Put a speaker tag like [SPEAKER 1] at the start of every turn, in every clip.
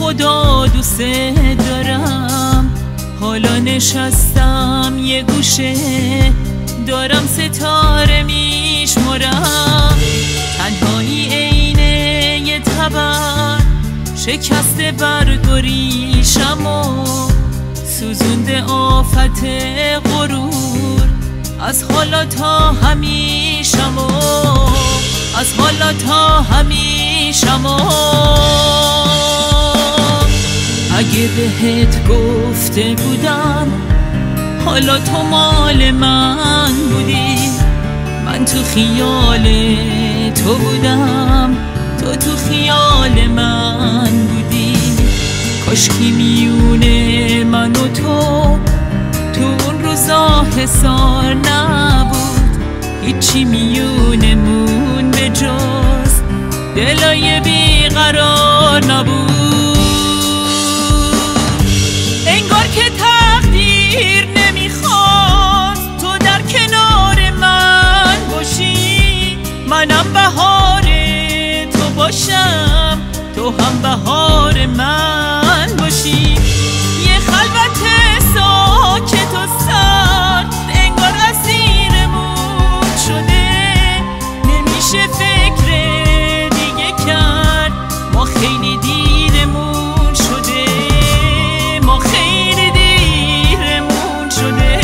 [SPEAKER 1] خدا دوست دارم، حالا نشستم یه گوشه دارم ستاره میشمرم. تنهایی عینه یه تبر شکسته برگ و ریشم و سوزونده آفت غرور از حالا تا همیشم و از حالا تا همیشم و اگه بهت گفته بودم حالا تو مال من بودی، من تو خیال تو بودم، تو خیال من بودی. کاشکی میونه من و تو اون روزا حسار نبود، هیچی میونمون به جز دلای بیقرار نبود. انگار که تقدیر نمیخواست تو در کنار من باشی، منم بهار تو باشم، تو هم بهار من باشی. یه خلوت ساکت و سرد انگار اسیرمون شده، نمیشه فکر دیگه کرد، ما خیلی دیرمون شده، ما خیلی دیرمون شده.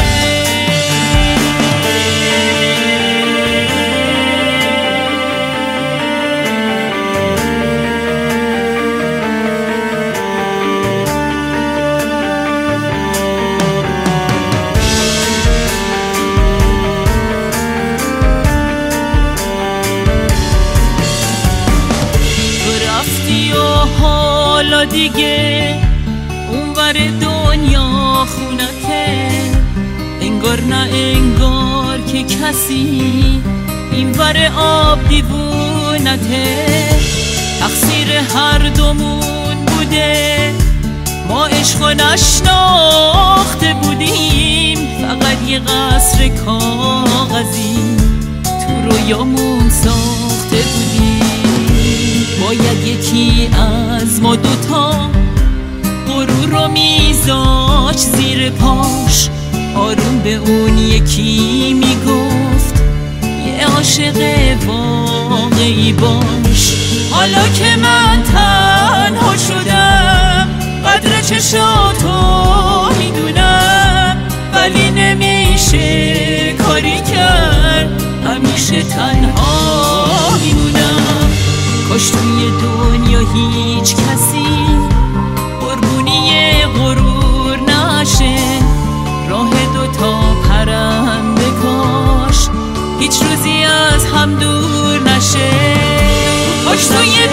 [SPEAKER 1] حالا دیگه اونور دنیا خونته، انگار نه انگار که کسی اینور آب دیوونته. تقصیر هر دومون بوده، ما عشق و نشناخته بودیم، فقط یه قصر کاغذی تو رویامون ساخته بودیم. باید یکی از ما دوتا غرور رو میذاش زیر پاش، آروم به اون یکی میگفت یه عاشق واقعی باش. حالا که من تنها شدم قدر چشاتو میدونم، ولی نمیشه کاری کرد، همیشه تنها میمونم. کاش توی دنیا هیچ کسی قربونی غرور نشه، راه دوتا پرنده کاش هیچ روزی از هم دور نشه. کاش توی